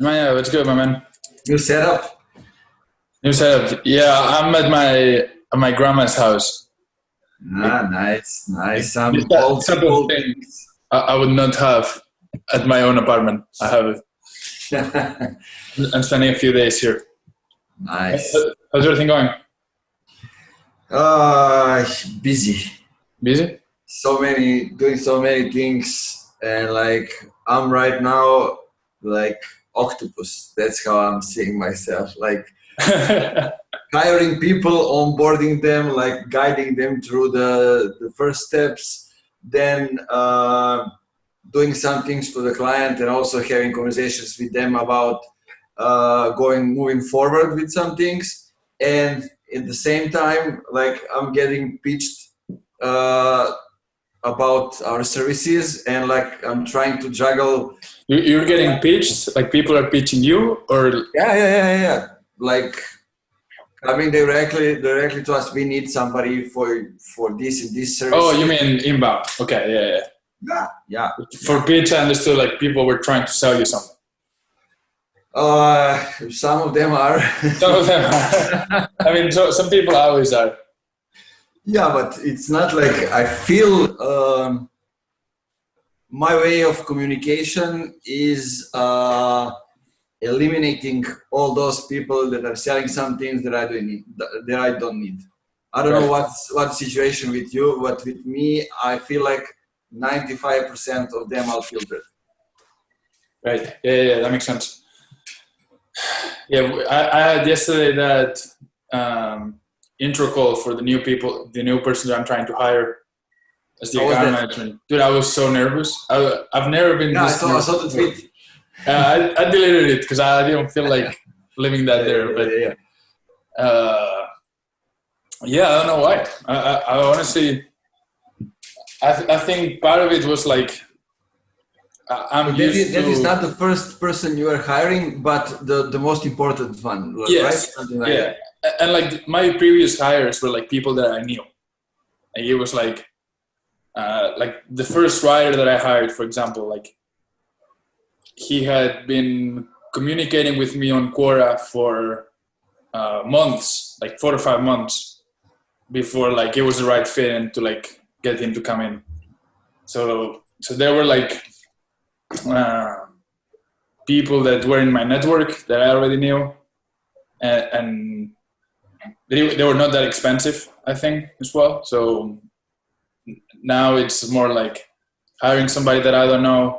Yeah, what's good, my man? New setup? New setup. Yeah, I'm at my grandma's house. Ah, nice. This Some old type of school thing things. I would not have at my own apartment. I have it. I'm spending a few days here. Nice. How's everything going? Busy. Busy? Doing so many things, and I'm right now like octopus. That's how I'm seeing myself. Like hiring people, onboarding them, like guiding them through the first steps, then doing some things for the client, and also having conversations with them about moving forward with some things. And at the same time, like I'm getting pitched about our services, and like I'm trying to juggle. You're getting pitched? Like people are pitching you, or? Yeah. Like coming directly to us. We need somebody for this and this service. Oh, you mean inbound? Okay, Yeah. For pitch, I understood like people were trying to sell you something. Some of them are. Some of them are. I mean, some people always are. Yeah, but it's not like I feel my way of communication is eliminating all those people that are selling some things that I don't need. I don't know what situation with you, but with me, I feel like 95% of them are filtered. Right. Yeah, that makes sense. Yeah, I had yesterday that intro call for the new person that I'm trying to hire as the account manager. Dude, I was so nervous. I've never been this nervous. I saw the tweet. I deleted it because I didn't feel like living that there. But I don't know why. I honestly, I think part of it was like I'm used to. That is not the first person you are hiring, but the most important one, yes. Right? Like yeah. And like my previous hires were like people that I knew. Like it was like the first writer that I hired, for example, like he had been communicating with me on Quora for months, like 4 or 5 months before like it was the right fit and to like get him to come in. So there were like people that were in my network that I already knew, and they were not that expensive, I think, as well. So now it's more like hiring somebody that I don't know.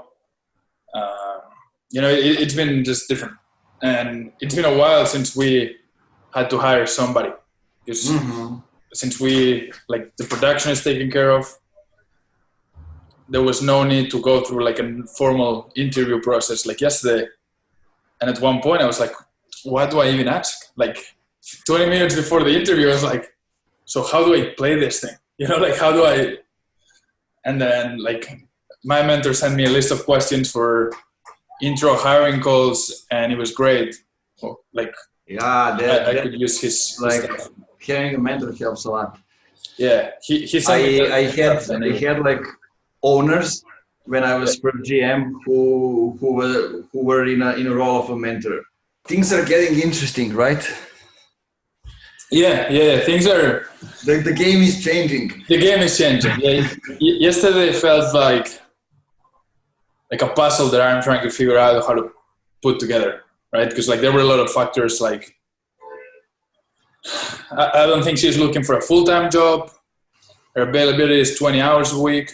It's been just different, and it's been a while since we had to hire somebody, because since we like the production is taken care of, there was no need to go through like a formal interview process like yesterday. And at one point I was like, what do I even ask? Like 20 minutes before the interview, I was like, so how do I play this thing? Like how do I? And then like my mentor sent me a list of questions for intro hiring calls, and it was great. Like I could use his stuff. Having a mentor helps a lot. Yeah, he sent I had like owners when I was per GM who were in a role of a mentor. Things are getting interesting, right? Yeah. Things are. The game is changing. The game is changing. Yeah. Yesterday felt like a puzzle that I'm trying to figure out how to put together, right? Because like there were a lot of factors. Like I don't think she's looking for a full-time job. Her availability is 20 hours a week.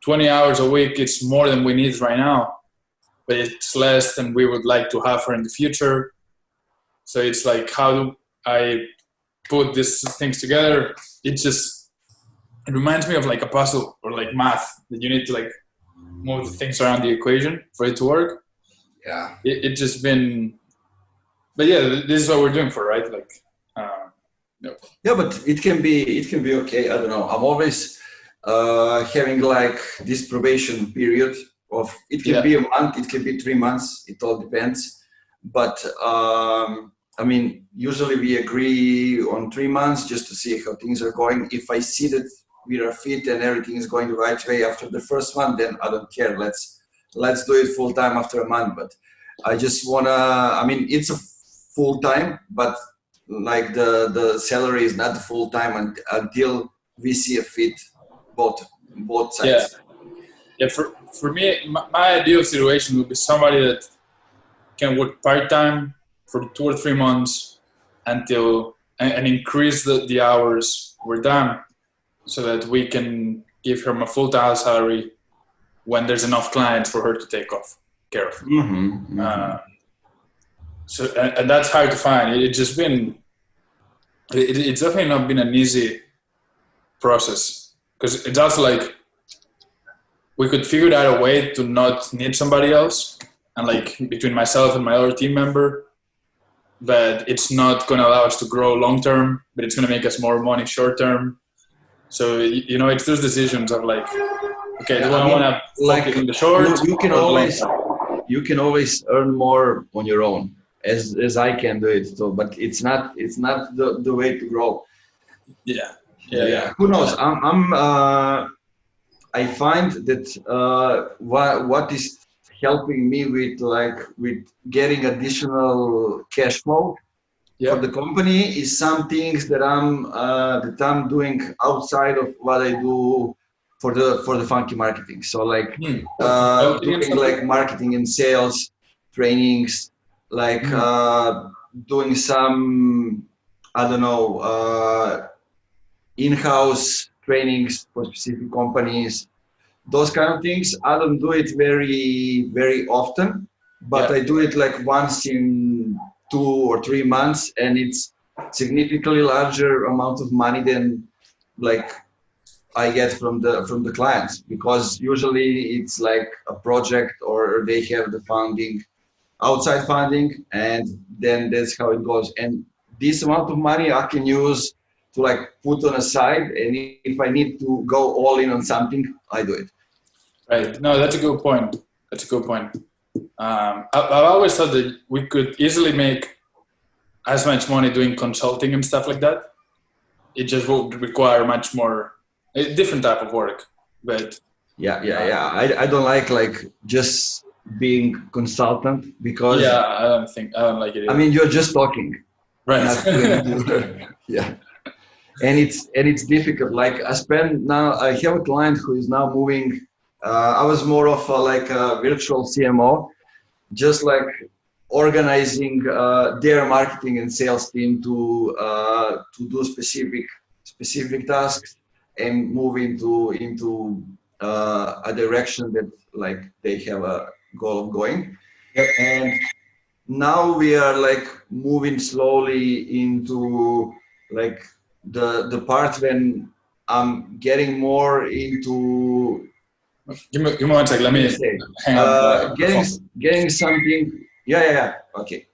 20 hours a week, it's more than we need right now, but it's less than we would like to have her in the future. So it's like, how do I put these things together? It reminds me of like a puzzle or like math that you need to like move the things around the equation for it to work. Yeah. It just been, but yeah, this is what we're doing for, right? Like, Yeah, but it can be okay. I don't know. I'm always having like this probation period of, it can be a month, it can be 3 months, it all depends. But I mean, usually we agree on 3 months just to see how things are going. If I see that we are fit and everything is going the right way after the first one, then I don't care. Let's do it full time after a month. But I just wanna. I mean, it's a full time, but like the salary is not full time until we see a fit both Yeah. sides. Yeah. For me, my ideal situation would be somebody that can work part time for 2 or 3 months until and increase the hours we're done, so that we can give her a full time salary when there's enough clients for her to take care of. Mm-hmm, mm-hmm. So and that's hard to find. It's just been it's definitely not been an easy process, because it's also like we could figure out a way to not need somebody else, and like between myself and my other team member, that it's not going to allow us to grow long term, but it's going to make us more money short term. So it's those decisions of like, okay, do I want to focus in the short? You can always earn more on your own, as I can do it. So, but it's not the way to grow. Yeah. Who knows? I find that what is helping me with getting additional cash flow for the company is some things that I'm doing outside of what I do for the funky marketing. So like doing like marketing and sales trainings, like doing some, I don't know, in-house trainings for specific companies, those kind of things. I don't do it very, very often, but I do it like once in 2 or 3 months, and it's significantly larger amount of money than like I get from the clients, because usually it's like a project or they have the funding, outside funding, and then that's how it goes. And this amount of money I can use to like put on a side, and if I need to go all in on something, I do it. Right. No, that's a good point. I've always thought that we could easily make as much money doing consulting and stuff like that. It just would require much more, a different type of work. But I don't like just being consultant, because I don't like it either. I mean, you're just talking, right? Yeah. And it's difficult. Like I have a client who is now moving. I was more of a virtual CMO, just like organizing their marketing and sales team to do specific tasks and move into a direction that like they have a goal of going. And now we are like moving slowly into like the part when I'm getting more into. Give me 1 second. Let me hang up. Getting something. Yeah. Okay.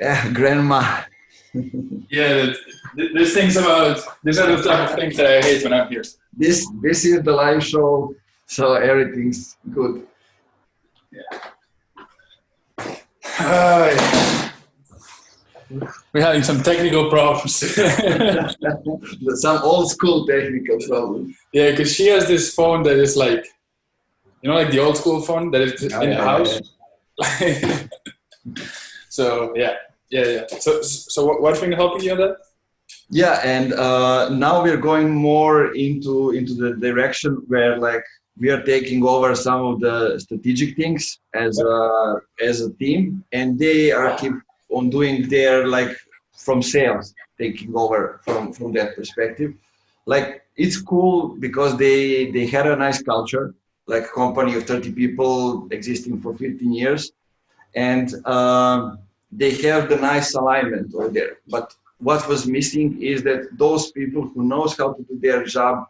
Yeah, grandma. Yeah, these are the type of things that I hate when I'm here. This is the live show, so everything's good. We're having some technical problems. Some old school technical problems. Yeah, because she has this phone that is like, like the old school phone that is in the house. Yeah. So yeah. So what's been helping you on that? Yeah, and now we're going more into the direction where like we are taking over some of the strategic things as a team, and they are keep on doing their like from sales, taking over from that perspective. Like it's cool because they had a nice culture, like a company of 30 people existing for 15 years, and they have the nice alignment over there. But what was missing is that those people who knows how to do their job,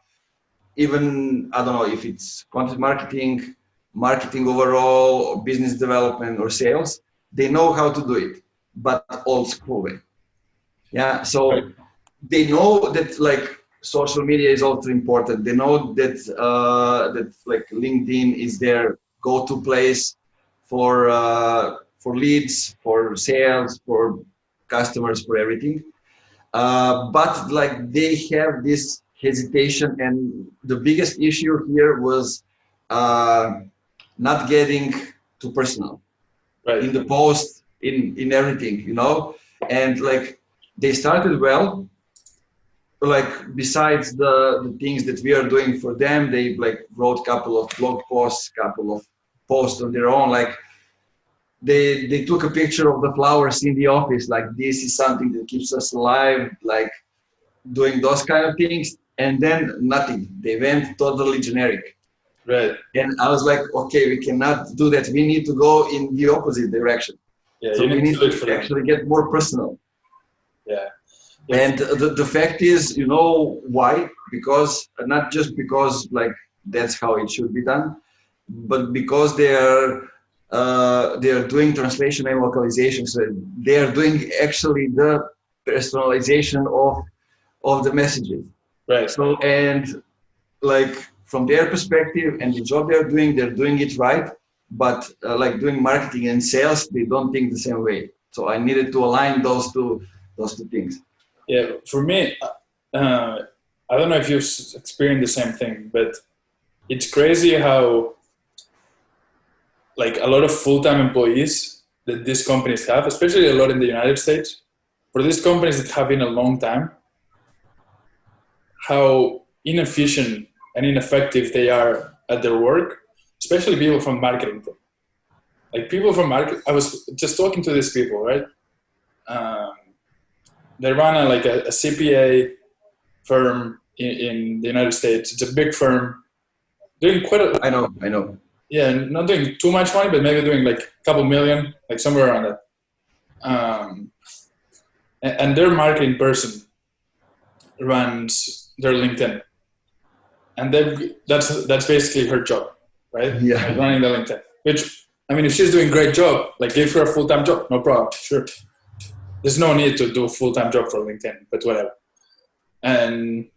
even I don't know if it's content marketing overall, or business development or sales, they know how to do it, but old school way. Yeah, so they know that like social media is also important. They know that that like LinkedIn is their go-to place for leads, for sales, for customers, for everything. But like they have this hesitation, and the biggest issue here was not getting too personal. Right. In the post, in everything, you know. And like they started well. Like besides the things that we are doing for them, they like wrote a couple of blog posts, couple of posts on their own. Like they took a picture of the flowers in the office. Like this is something that keeps us alive. Like doing those kind of things, and then nothing. They went totally generic. Right. And I was like, okay, we cannot do that. We need to go in the opposite direction. Yeah, so we need to actually get more personal. Yeah. And the fact is, you know why? Because not just because like that's how it should be done, but because they are doing translation and localization. So they are doing actually the personalization of the messages. Right. So and like from their perspective and the job they're doing it right. But like doing marketing and sales, they don't think the same way. So I needed to align those two things. Yeah, for me, I don't know if you've experienced the same thing, but it's crazy how like a lot of full-time employees that these companies have, especially a lot in the United States, for these companies that have been a long time, how inefficient and ineffective they are at their work, especially people from marketing. Like people from marketing, I was just talking to these people, right? They run a CPA firm in the United States. It's a big firm, doing quite a. I know. Yeah, not doing too much money, but maybe doing like a couple million, like somewhere around that. And their marketing person runs their LinkedIn, and that's basically her job, right? Yeah, like running the LinkedIn. Which I mean, if she's doing a great job, like give her a full-time job, no problem, sure. There's no need to do a full-time job for LinkedIn, but whatever. And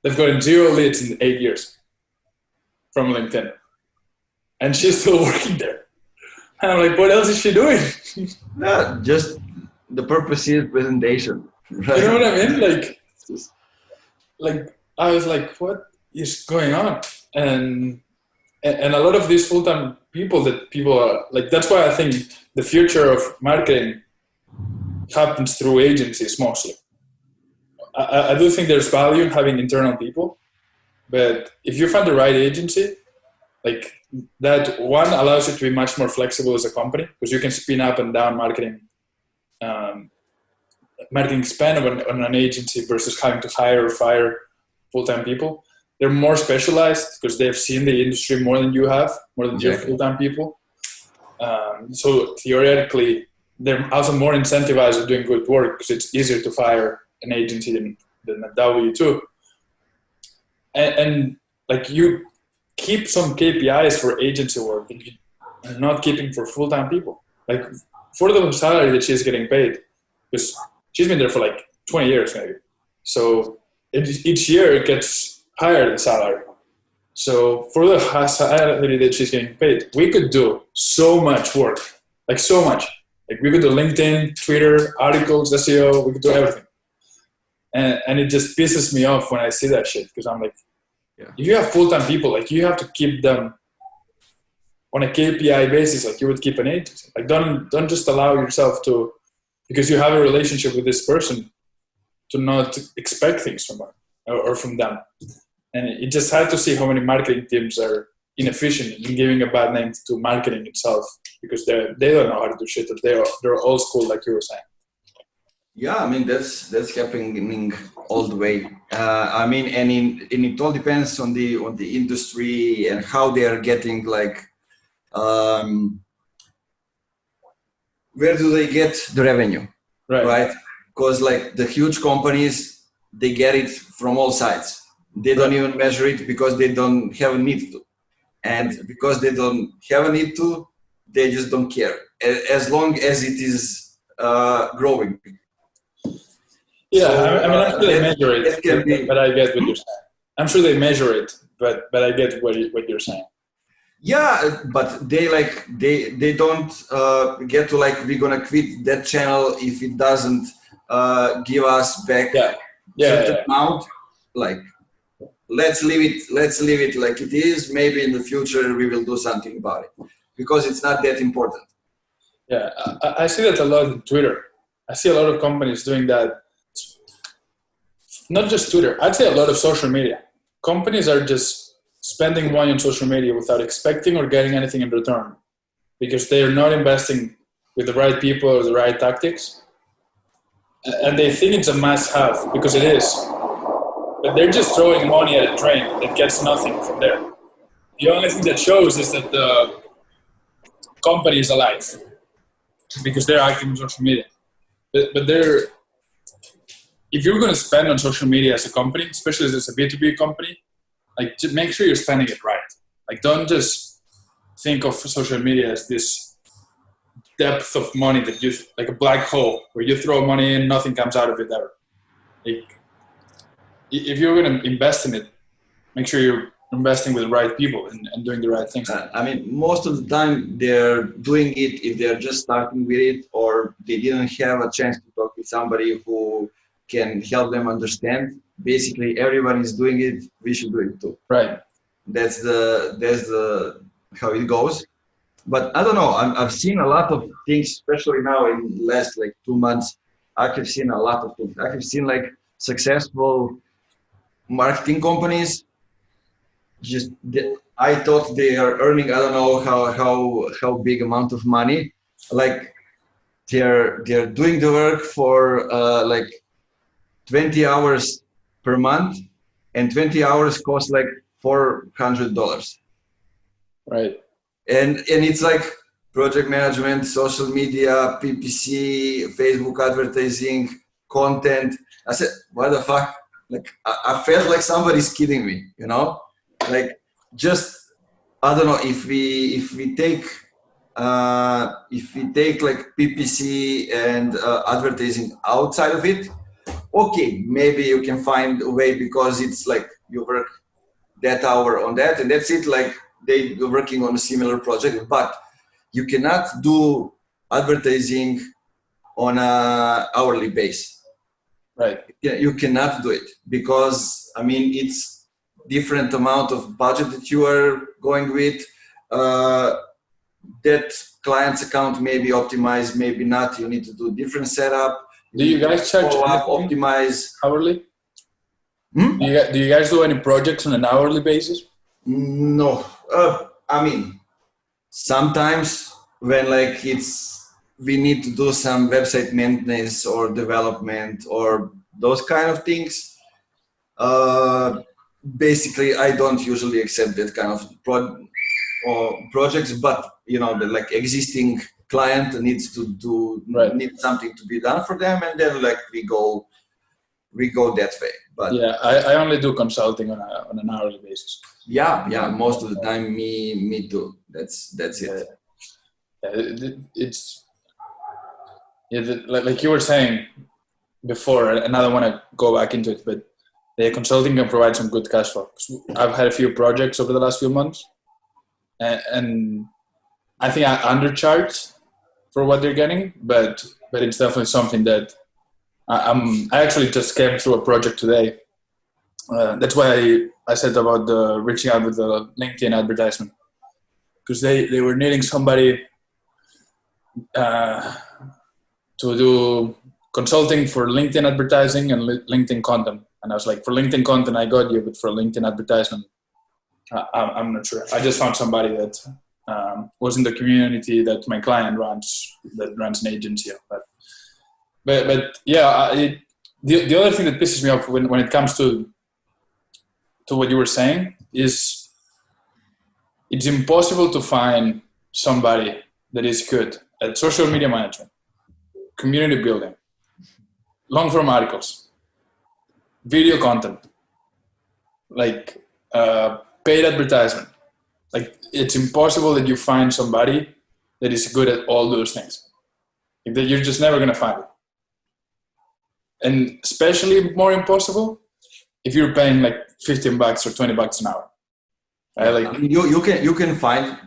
they've gotten 0 leads in 8 years from LinkedIn. And she's still working there. And I'm like, what else is she doing? Yeah, just the purpose is presentation. Right? You know what I mean? Like I was like, what is going on? And a lot of these full-time people are like, that's why I think the future of marketing happens through agencies mostly. I do think there's value in having internal people, but if you find the right agency, like that one allows you to be much more flexible as a company because you can spin up and down marketing spend on an agency versus having to hire or fire full-time people. They're more specialized because they've seen the industry more than you have, more than your full-time people. So theoretically, they're also more incentivized to doing good work because it's easier to fire an agency than a W-2. And like you keep some KPIs for agency work that you're not keeping for full-time people. Like for the salary that she's getting paid, because she's been there for like 20 years maybe. So each year it gets higher the salary. So for the salary that she's getting paid, we could do so much work, like so much. Like we could do LinkedIn, Twitter, articles, SEO, we could do everything. And it just pisses me off when I see that shit because I'm like, if you have full-time people, like you have to keep them on a KPI basis, like you would keep an agency. Like don't just allow yourself to, because you have a relationship with this person, to not expect things from her or from them. And it's just hard to see how many marketing teams are inefficient in giving a bad name to marketing itself because they don't know how to do shit. They're old school, like you were saying. Yeah, I mean that's happening all the way. I mean, and it all depends on the industry and how they are getting like. Where do they get the revenue? Right? Because like the huge companies, they get it from all sides. They don't even measure it because they don't have a need to. And because they don't have a need to, they just don't care. As long as it is growing. Yeah, so, I mean, I'm sure they measure it, but I get what you're saying. I'm sure they measure it, but I get what you're saying. Yeah, but they don't get to like, we're gonna quit that channel if it doesn't give us back certain amount. Like, let's leave it like it is. Maybe in the future we will do something about it. because it's not that important. Yeah, I see that a lot on Twitter. I see a lot of companies doing that. Not just Twitter. I'd say a lot of social media. Companies are just spending money on social media without expecting or getting anything in return because they are not investing with the right people or the right tactics. And they think it's a must-have because it is. But they're just throwing money at a train that gets nothing from there. The only thing that shows is that the company is alive because they're active on social media. But if you're going to spend on social media as a company, especially as a B2B company, like just make sure you're spending it right. Like don't just think of social media as this depth of money that you, like a black hole where you throw money in, nothing comes out of it ever. Like, if you're going to invest in it, make sure you're investing with the right people and doing the right things. I mean, most of the time they're doing it if they're just starting with it or they didn't have a chance to talk with somebody who can help them understand. Basically, everyone is doing it. We should do it too. Right. That's the how it goes. But I don't know. I've seen a lot of things, especially now in the last like 2 months. I have seen a lot of things. I have seen like successful marketing companies. I thought they are earning. I don't know how big amount of money. Like they're doing the work for like 20 hours per month, and 20 hours cost like $400. Right. And it's like project management, social media, PPC, Facebook advertising, content. I said, what the fuck? Like I felt like somebody's kidding me, you know? Like just I don't know if we take like PPC and advertising outside of it. Okay, maybe you can find a way because it's like you work that hour on that and that's it. Like they're working on a similar project, but you cannot do advertising on a hourly base. Right. Yeah, you cannot do it because I mean it's different amount of budget that you are going with. That client's account may be optimized, maybe not. You need to do different setup. Do you guys charge optimize hourly? Do you guys do any projects on an hourly basis? No. I mean, sometimes when like we need to do some website maintenance or development or those kind of things. Basically, I don't usually accept that kind of projects, but you know, the like existing client needs to do need something to be done for them, and then like we go that way. But yeah, I only do consulting on an hourly basis. Yeah, most of the time, me too. That's it. It's like you were saying before, and I don't want to go back into it, but the consulting can provide some good cash flow. I've had a few projects over the last few months, and I think I undercharged for what they're getting, but it's definitely something that I actually just came through a project today. That's why I said about the reaching out with the LinkedIn advertisement, because they were needing somebody to do consulting for LinkedIn advertising and LinkedIn content. And I was like, for LinkedIn content, I got you, but for LinkedIn advertisement, I'm not sure. I just found somebody that was in the community that my client runs, that runs an agency. But yeah, the other thing that pisses me off when it comes to what you were saying is it's impossible to find somebody that is good at social media management, community building, long-form articles, video content, like paid advertisement. Like it's impossible that you find somebody that is good at all those things. That you're just never going to find it. And especially more impossible if you're paying like $15 or $20 an hour. Right? Like you can find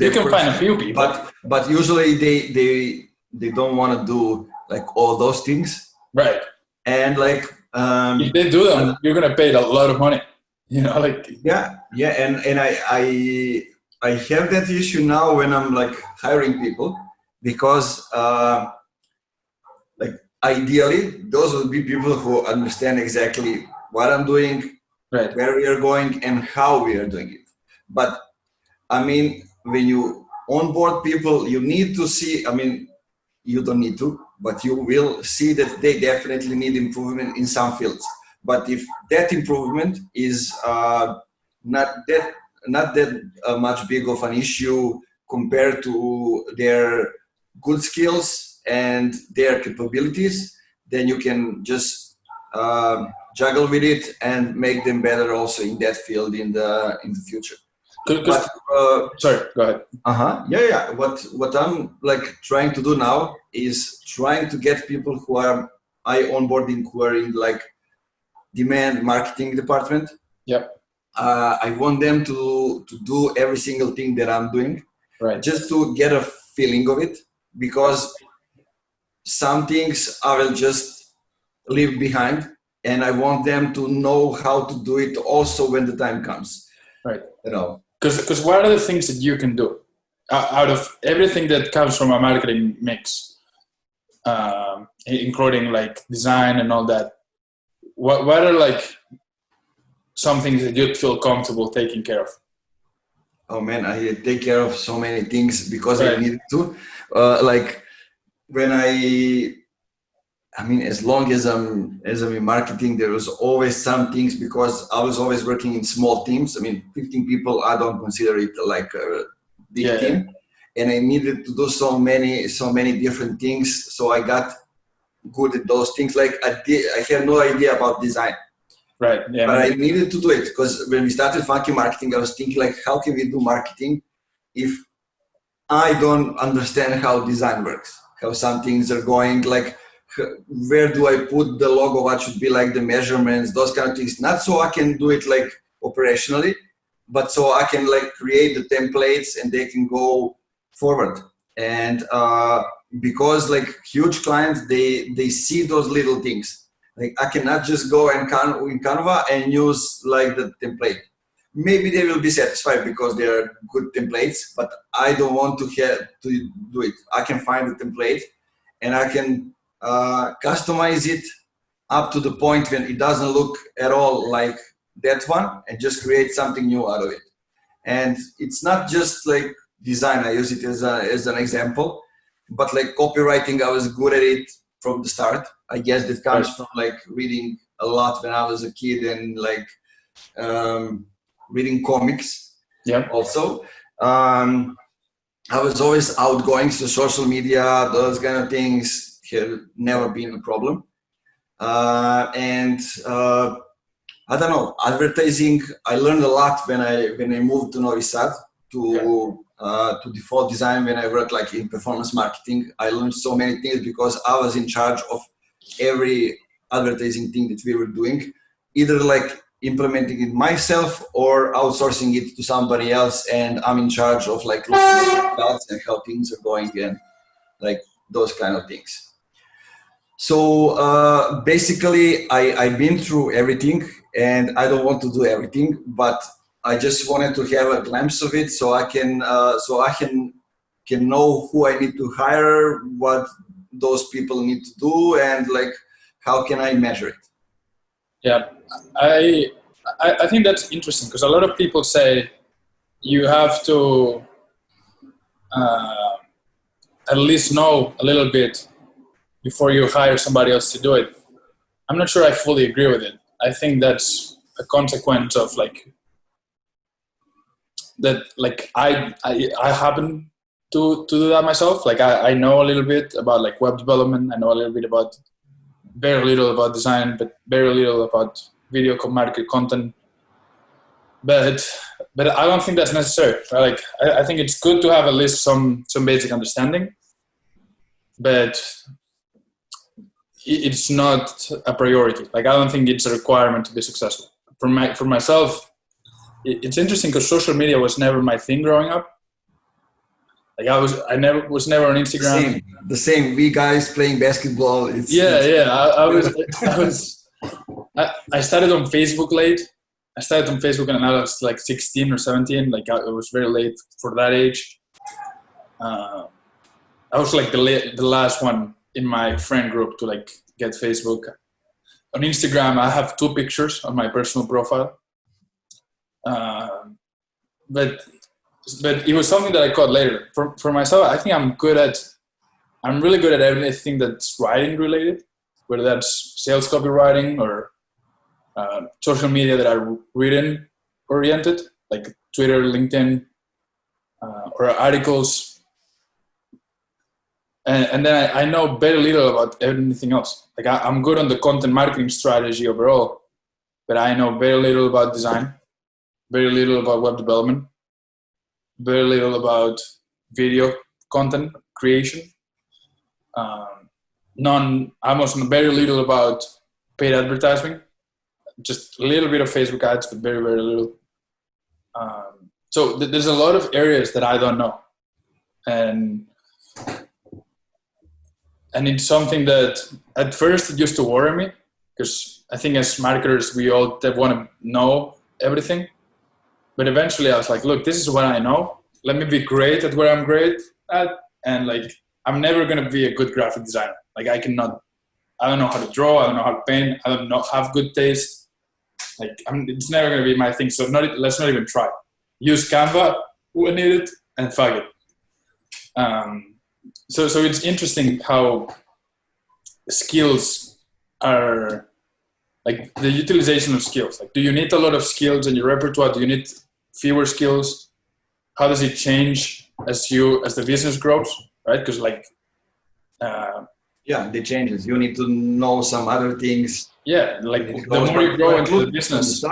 a few people, but usually they don't want to do like all those things. Right. And like if they do them, you're gonna pay a lot of money. You know, like yeah. And I have that issue now when I'm like hiring people, because like ideally those would be people who understand exactly what I'm doing, Right. where we are going, and how we are doing it. But I mean, when you onboard people, you need to see, I mean, you don't need to, but you will see that they definitely need improvement in some fields. But if that improvement is not that much big of an issue compared to their good skills and their capabilities, then you can just juggle with it and make them better also in that field in the future. But sorry, go ahead. Yeah. What I'm like trying to do now is trying to get people who are onboarding, who are in like demand marketing department. Yep. I want them to do every single thing that I'm doing, right? Just to get a feeling of it, because some things I will just leave behind, and I want them to know how to do it also when the time comes. Right. You know. Because what are the things that you can do out of everything that comes from a marketing mix, including like design and all that? What are like some things that you'd feel comfortable taking care of? Oh man, I take care of so many things because right. I need to. Like when I mean, as long as I'm in marketing, there was always some things, because I was always working in small teams. I mean, 15 people, I don't consider it like a big team. And I needed to do so many different things. So I got good at those things. Like I had no idea about design. Right. Yeah. But I needed to do it, because when we started Funky Marketing, I was thinking like, how can we do marketing if I don't understand how design works, how some things are going, like, where do I put the logo, what should be like the measurements, those kind of things. Not so I can do it like operationally, but so I can like create the templates and they can go forward. And because like huge clients, they see those little things. Like I cannot just go in Canva and use like the template. Maybe they will be satisfied because they are good templates, but I don't want to have to do it. I can find the template and I can customize it up to the point when it doesn't look at all like that one, and just create something new out of it. And it's not just like design. I use it as an example, but like copywriting, I was good at it from the start. I guess that comes from like reading a lot when I was a kid, and like reading comics. Yeah. Also, I was always outgoing, so social media, those kind of things have never been a problem. And I don't know, advertising. I learned a lot when I moved to Novi Sad to default design. When I worked like in performance marketing, I learned so many things because I was in charge of every advertising thing that we were doing, either like implementing it myself or outsourcing it to somebody else, and I'm in charge of like looking at results and how things are going and like those kind of things. So basically I've been through everything, and I don't want to do everything, but I just wanted to have a glimpse of it, so I can know who I need to hire, what those people need to do, and like how can I measure it. Yeah, I think that's interesting, because a lot of people say you have to at least know a little bit before you hire somebody else to do it. I'm not sure I fully agree with it. I think that's a consequence of like that. Like I happen to do that myself. Like I know a little bit about like web development. I know a little bit about, very little about design, but very little about video market content. But I don't think that's necessary. Right? Like I think it's good to have at least some basic understanding, but it's not a priority. Like I don't think it's a requirement to be successful. For myself, it's interesting because social media was never my thing growing up. Like I was never on Instagram. The same. We guys playing basketball. I started on Facebook late. I started on Facebook and I was like 16 or 17. Like it was very late for that age. I was like the last one in my friend group to like get Facebook. On Instagram, I have 2 pictures on my personal profile. But it was something that I caught later. For myself, I think I'm really good at everything that's writing related, whether that's sales copywriting or social media that are written oriented, like Twitter, LinkedIn, or articles. And then I know very little about anything else. Like I'm good on the content marketing strategy overall, but I know very little about design, very little about web development, very little about video content creation. Almost very little about paid advertising. Just a little bit of Facebook ads, but very, very little. So there's a lot of areas that I don't know. And it's something that at first it used to worry me, because I think as marketers, we all want to know everything. But eventually I was like, look, this is what I know. Let me be great at where I'm great at. And like, I'm never going to be a good graphic designer. Like I don't know how to draw. I don't know how to paint. I don't have good taste. Like it's never going to be my thing. So let's not even try. Use Canva when needed and fuck it. So it's interesting how skills are, like the utilization of skills. Like, do you need a lot of skills in your repertoire? Do you need fewer skills? How does it change as the business grows, right? Because like, it changes. You need to know some other things. Yeah, like the more you grow into the business.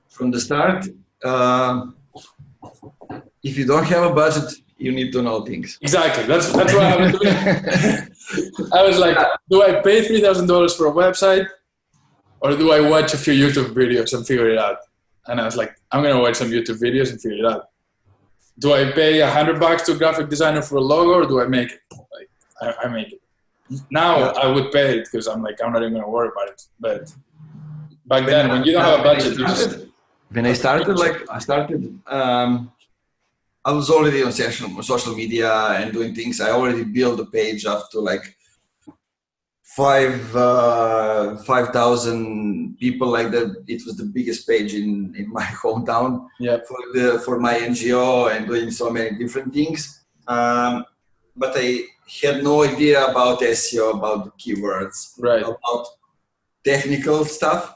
From the start, if you don't have a budget, you need to know things. Exactly. That's what I was doing. I was like, do I pay $3,000 for a website, or do I watch a few YouTube videos and figure it out? And I was like, I'm gonna watch some YouTube videos and figure it out. Do I pay $100 to a graphic designer for a logo, or do I make it? Like I make it. Now I would pay it because I'm like, I'm not even gonna worry about it. But back then, when you don't have a budget, I was already on social media and doing things. I already built a page up to like 5,000 people. Like that, it was the biggest page in my hometown. Yep. For my NGO and doing so many different things. But I had no idea about SEO, about the keywords, right, about technical stuff.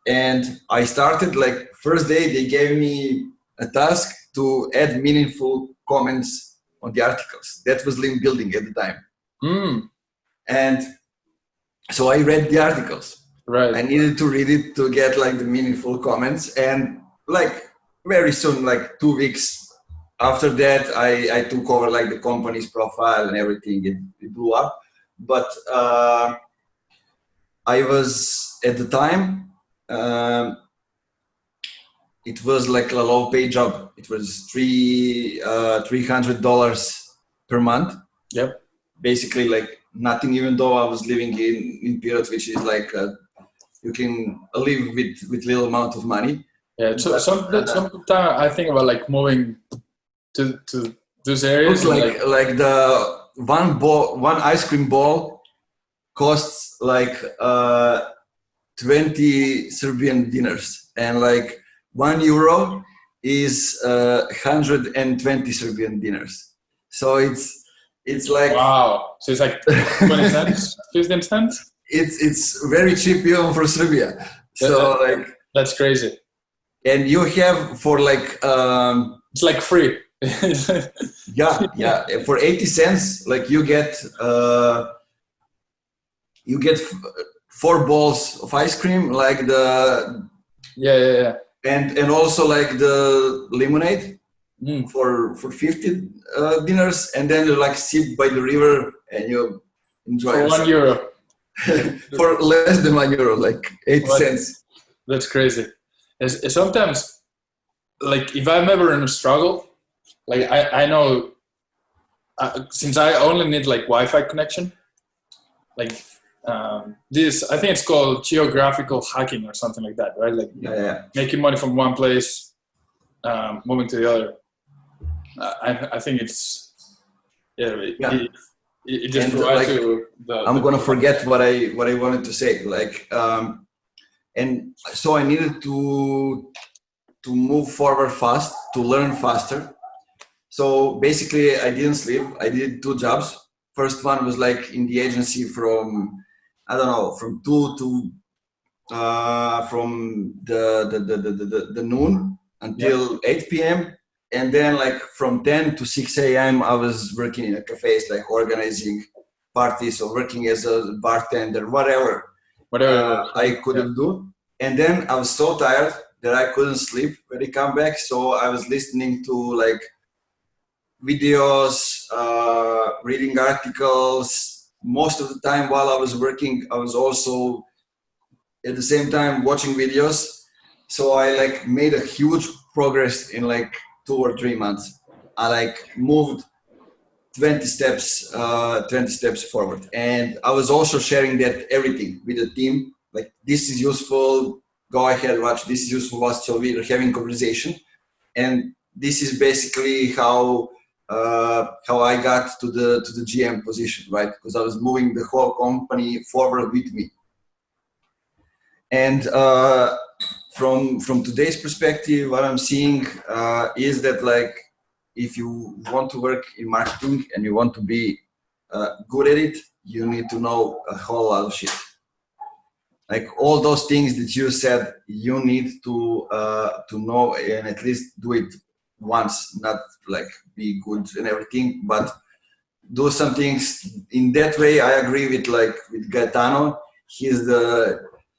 And I started like first day they gave me a task to add meaningful comments on the articles. That was link building at the time. And so I read the articles. Right. I needed to read it to get like the meaningful comments. And like very soon, like 2 weeks after that, I took over like the company's profile and everything. It blew up. But I was at the time, it was like a low pay job. It was $300 per month. Yep. Basically like nothing, even though I was living in Pirot, which is like you can live with little amount of money. Yeah. So sometimes I think about like moving to those areas. Like the one ice cream ball costs like 20 Serbian dinars, and like €1 is 120 Serbian dinars. So it's like, wow. So it's like 20 cents, 15 cents. It's very cheap even for Serbia. So like that's crazy. And you have for like it's like free. yeah. For 80 cents, like you get 4 balls of ice cream, like the yeah. And also like the lemonade for 50 dinars, and then you like sit by the river and you enjoy for €1. For less than €1, like 80 cents. That's crazy. Sometimes, like if I'm ever in a struggle, like I know since I only need like Wi-Fi connection, like this, I think it's called geographical hacking or something like that, right? Like making money from one place, moving to the other. I think it's it just provides you I'm gonna forget what I wanted to say. Like, and so I needed to move forward fast, to learn faster. So basically, I didn't sleep. I did 2 jobs. First one was like in the agency from, I don't know, from 2 to from the noon until 8 p.m. And then like from 10 to 6 a.m. I was working in a cafes, like organizing parties or working as a bartender, whatever I could do. And then I was so tired that I couldn't sleep when I come back. So I was listening to like videos, reading articles. Most of the time while I was working, I was also at the same time watching videos. So I like made a huge progress in like 2 or 3 months. I like moved 20 steps forward. And I was also sharing that everything with the team. Like, this is useful, go ahead, watch, this is useful, watch. So we were having conversation. And this is basically how I got to the GM position, right? Because I was moving the whole company forward with me. And from today's perspective, what I'm seeing is that like, if you want to work in marketing and you want to be good at it, you need to know a whole lot of shit. Like all those things that you said, you need to know and at least do it once, not like be good and everything, but do some things in that way. I agree with Gaetano. He's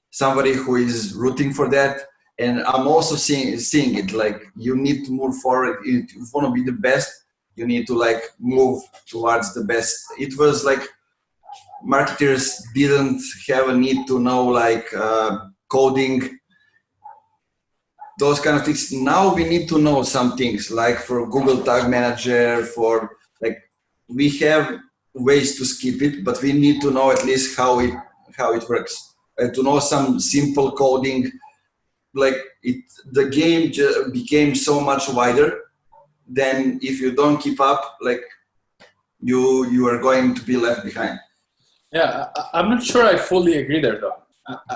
somebody who is rooting for that. And I'm also seeing it like, you need to move forward. If you want to be the best, you need to like move towards the best. It was like marketers didn't have a need to know like coding, those kind of things. Now we need to know some things, like for Google Tag Manager, for like, we have ways to skip it, but we need to know at least how it works. To know some simple coding. Like the game became so much wider. Then if you don't keep up, like you are going to be left behind. Yeah, I'm not sure I fully agree there though.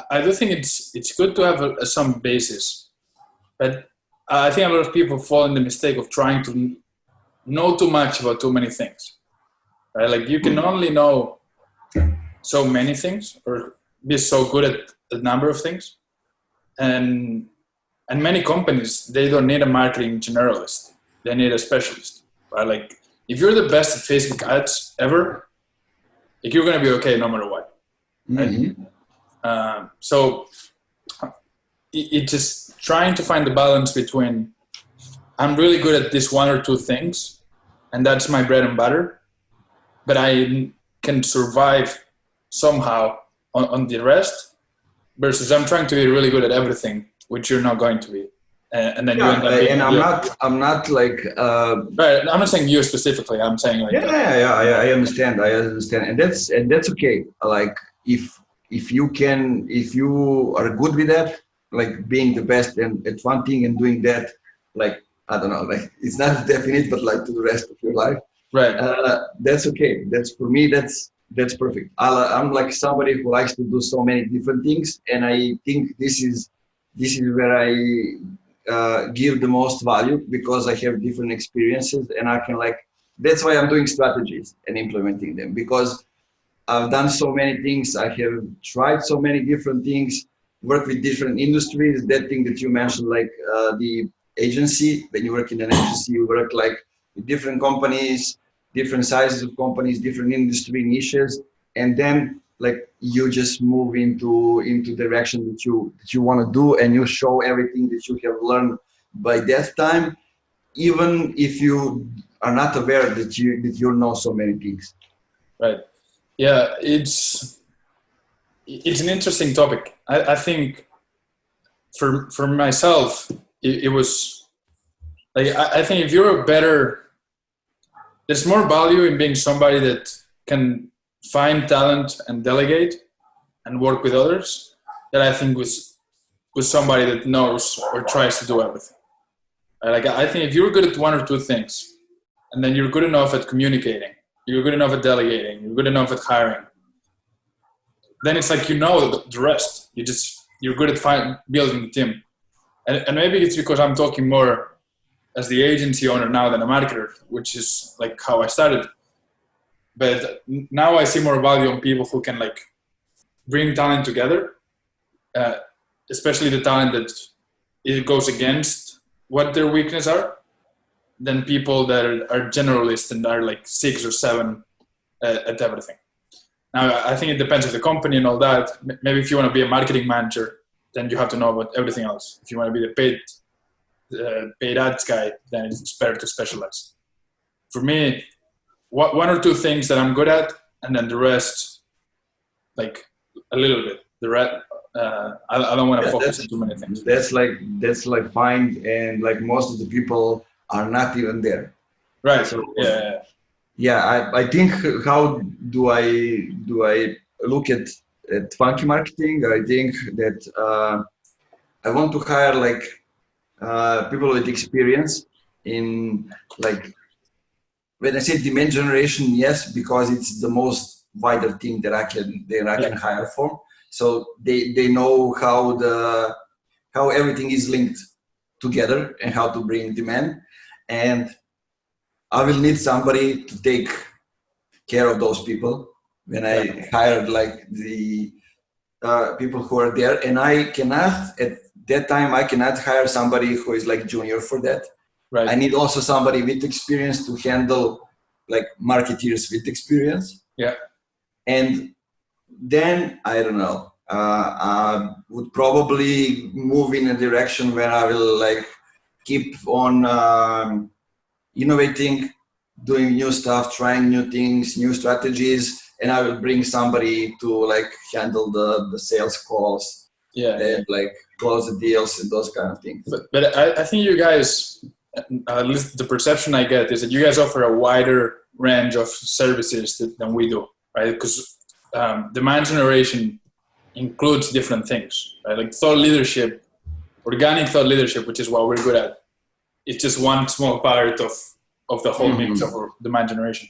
I do think it's good to have some basis, but I think a lot of people fall in the mistake of trying to know too much about too many things. Right? Like you can only know so many things or be so good at a number of things. And many companies, they don't need a marketing generalist. They need a specialist, right? Like if you're the best at Facebook ads ever, like you're going to be okay no matter what. Right? Mm-hmm. So it's just trying to find the balance between, I'm really good at this 1 or 2 things, and that's my bread and butter, but I can survive somehow on the rest, versus I'm trying to be really good at everything, which you're not going to be. And then you end up being, and I'm not like right. I'm not saying you specifically. I'm saying like I understand, and that's okay. Like if you are good with that, like being the best at one thing and doing that, like I don't know, like it's not definite, but like to the rest of your life, right? That's okay. That's for me. That's perfect. I'm like somebody who likes to do so many different things, and I think this is where I give the most value, because I have different experiences and I can like, that's why I'm doing strategies and implementing them, because I've done so many things. I have tried so many different things, worked with different industries. That thing that you mentioned, like the agency, when you work in an agency, you work like with different companies, different sizes of companies, different industry niches, and then like you just move into direction that you want to do, and you show everything that you have learned by that time, even if you are not aware that you know so many things. Right. Yeah, it's an interesting topic. I think for myself, it was like, I think if you're there's more value in being somebody that can find talent and delegate, and work with others that I think with somebody that knows or tries to do everything. Like, I think if you're good at one or two things, and then you're good enough at communicating, you're good enough at delegating, you're good enough at hiring, then it's like, the rest. You're good at building the team. And maybe it's because I'm talking more as the agency owner now than a marketer, which is like how I started. But now I see more value on people who can like bring talent together, especially the talent that it goes against what their weaknesses are, than people that are generalists and are like 6 or 7 at everything. Now, I think it depends on the company and all that. Maybe if you want to be a marketing manager, then you have to know about everything else. If you want to be the paid ads guy, then it's better to specialize. For me, one or two things that I'm good at, and then the rest, like a little bit. The rest, I don't want to focus on too many things. That's like fine, and like most of the people are not even there. Right. So, yeah. Yeah, I think how do I look at funky marketing? I think that I want to hire like people with experience in like, when I say demand generation, yes, because it's the most vital thing that I can hire for. So they know how everything is linked together and how to bring demand. And I will need somebody to take care of those people when I hired like the people who are there. And I cannot, at that time, hire somebody who is like junior for that. Right. I need also somebody with experience to handle like marketeers with experience. Yeah. And then, I don't know, I would probably move in a direction where I will like keep on innovating, doing new stuff, trying new things, new strategies, and I will bring somebody to like handle the sales calls, and like close the deals and those kind of things. But I think you guys, at least the perception I get, is that you guys offer a wider range of services than we do, right? Because demand generation includes different things, right? Like thought leadership, organic thought leadership, which is what we're good at. It's just one small part of the whole mix of demand generation.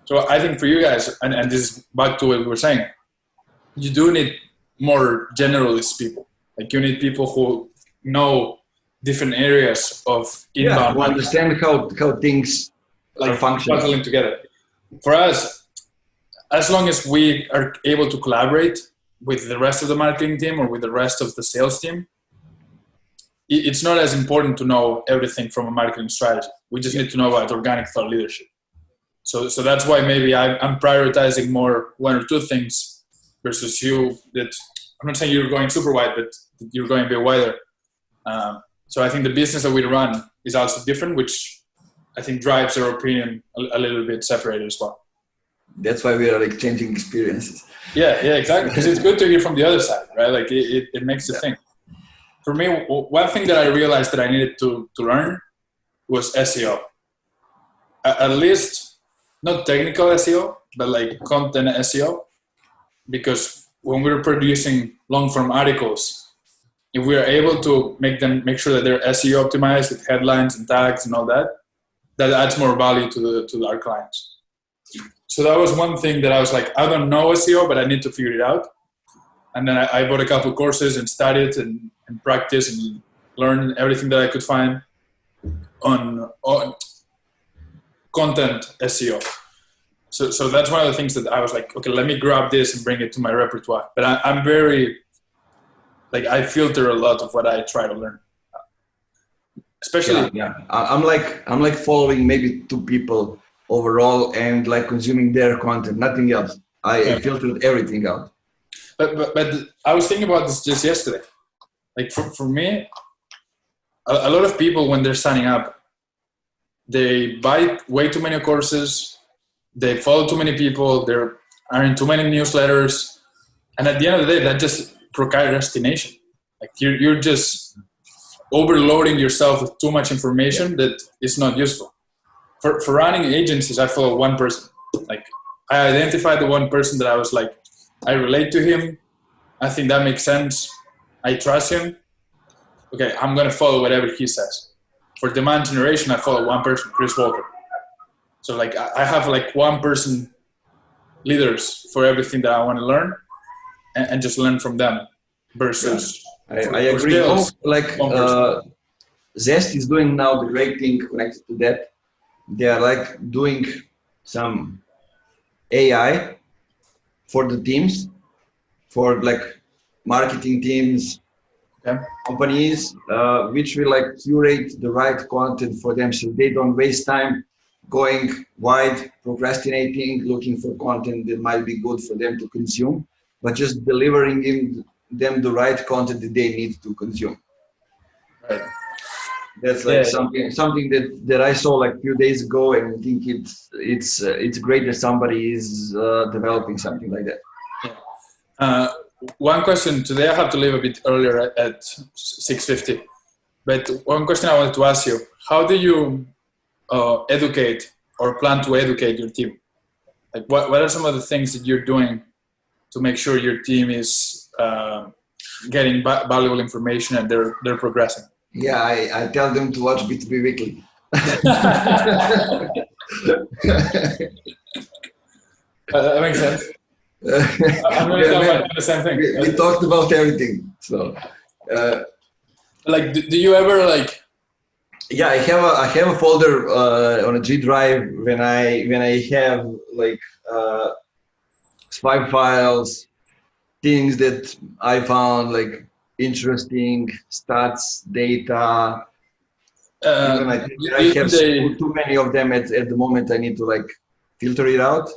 So I think for you guys, and this is back to what we were saying, you do need more generalist people. Like you need people who know different areas of inbound. Who understand how things like are functioning. Puzzling together. For us, as long as we are able to collaborate with the rest of the marketing team or with the rest of the sales team, it's not as important to know everything from a marketing strategy. We just need to know about organic thought leadership. So that's why maybe I'm prioritizing more one or two things versus you. That I'm not saying you're going super wide, but you're going a bit wider. So I think the business that we run is also different, which I think drives our opinion a little bit separated as well. That's why we are exchanging experiences. Yeah, exactly. Because it's good to hear from the other side, right? Like it makes the thing. For me, one thing that I realized that I needed to learn was SEO. At least not technical SEO, but like content SEO. Because when we're producing long-form articles, if we are able to make sure that they're SEO optimized with headlines and tags and all that, that adds more value to our clients. So that was one thing that I was like, I don't know SEO, but I need to figure it out. And then I bought a couple of courses and studied and practiced and learned everything that I could find on content SEO. So that's one of the things that I was like, okay, let me grab this and bring it to my repertoire. But I'm very, like, I filter a lot of what I try to learn. Especially, I'm like following maybe 2 people overall and like consuming their content, nothing else. I filtered everything out. But I was thinking about this just yesterday. Like for me, a lot of people, when they're signing up, they buy way too many courses, they follow too many people, they are in too many newsletters, and at the end of the day, that's just procrastination. Like you're just overloading yourself with too much information that is not useful. For running agencies, I follow one person. Like I identified the one person that I was like, I relate to him. I think that makes sense. I trust him. Okay, I'm gonna follow whatever he says. For demand generation, I follow one person, Chris Walker. So like I have like one person leaders for everything that I want to learn, and just learn from them. Versus, I agree. Sales, Like Zest is doing now the great thing connected to that. They are like doing some AI for the teams, for like marketing teams, companies, which will like curate the right content for them, so they don't waste time going wide, procrastinating, looking for content that might be good for them to consume, but just delivering them the right content that they need to consume. Right. That's like something that I saw like a few days ago, and I think it's great that somebody is developing something like that. Yeah. One question today. I have to leave a bit earlier at 6:50, but one question I wanted to ask you: how do you educate or plan to educate your team? Like, what are some of the things that you're doing to make sure your team is getting valuable information and they're progressing? Yeah, I tell them to watch B2B Weekly. That makes sense. I'm going to tell the same thing. We talked about everything. So, like, do you ever like? Yeah, I have a folder on a G drive when I have like swipe files, things that I found like interesting, stats, data. Even I have too many of them at the moment. I need to like filter it out.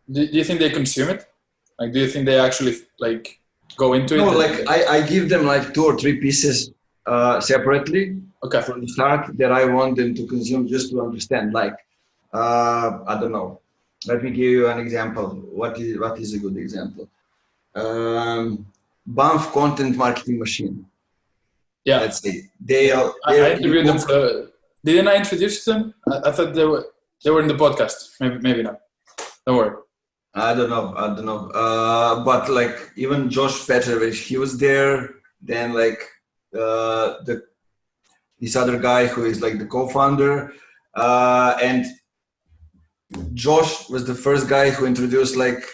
Do you think they consume it? Like, do you think they actually like go into it? No, like I give them like 2 or 3 pieces separately from the start that I want them to consume, just to understand. Like, I don't know. Let me give you an example. What is a good example? Banff Content Marketing Machine. Yeah. Let's say I interviewed them. Didn't I introduce them? I thought they were in the podcast. Maybe not. Don't worry. I don't know. But like even Josh Petrovich, he was there. Then like this other guy who is like the co-founder, and Josh was the first guy who introduced like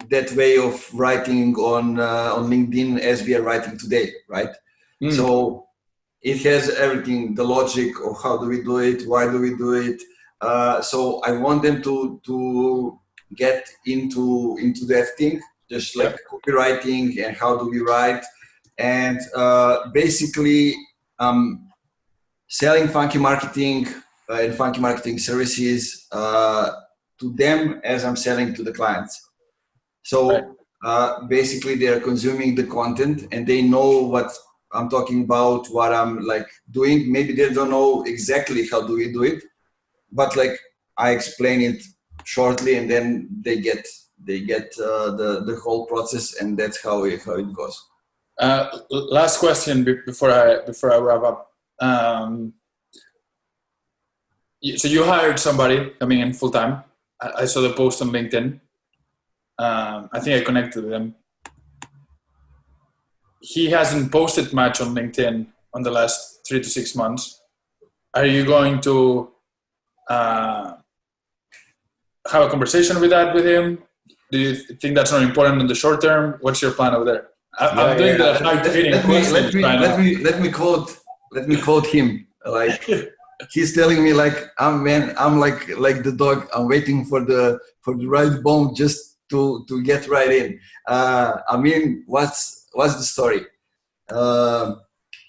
that way of writing on LinkedIn as we are writing today, right? So it has everything, the logic of how do we do it, why do we do it. So I want them to get into that thing, just like copywriting and how do we write, and basically selling funky marketing and funky marketing services to them as I'm selling to the clients. So basically they are consuming the content and they know what I'm talking about, what I'm like doing. Maybe they don't know exactly how do we do it, but like I explain it shortly, and then they get the whole process, and that's how it goes. Last question before I wrap up. So you hired somebody coming in full time. I saw the post on LinkedIn. I think I connected with him. He hasn't posted much on LinkedIn on the last 3 to 6 months. Are you going to have a conversation with him? Do you think that's not important in the short term? What's your plan over there? I'm doing the hard hitting question. Let me quote him. Like he's telling me like I'm like the dog. I'm waiting for the right bone just to get right in. I mean, what's the story?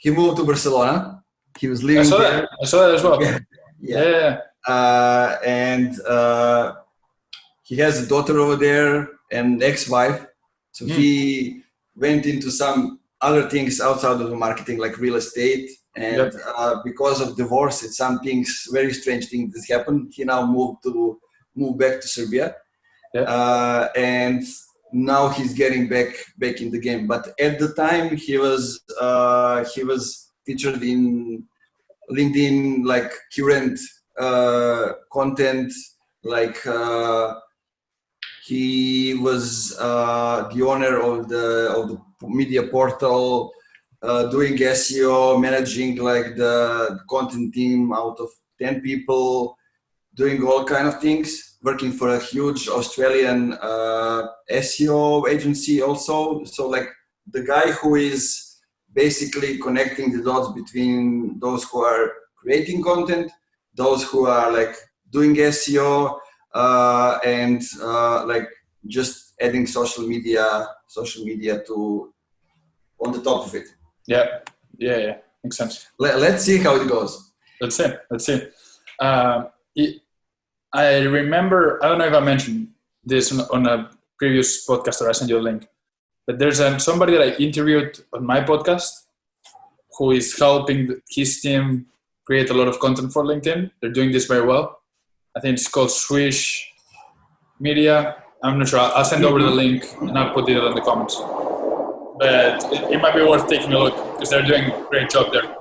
He moved to Barcelona. He was living there. I saw that as well. Yeah. And he has a daughter over there and ex-wife. So he went into some other things outside of the marketing, like real estate. And because of divorce and some things, very strange things that happened, he now moved back to Serbia. And now he's getting back in the game. But at the time he was featured in LinkedIn, like current content, like he was the owner of the media portal, doing SEO, managing like the content team out of 10 people, doing all kind of things, working for a huge Australian SEO agency also. So like the guy who is basically connecting the dots between those who are creating content, those who are like doing SEO, and like just adding social media to on the top of it. Yeah, makes sense. Let's see how it goes. Let's see. I remember, I don't know if I mentioned this on a previous podcast or I sent you a link, but there's somebody that I interviewed on my podcast who is helping his team create a lot of content for LinkedIn. They're doing this very well. I think it's called Swish Media. I'm not sure. I'll send over the link and I'll put it in the comments. But it might be worth taking a look because they're doing a great job there.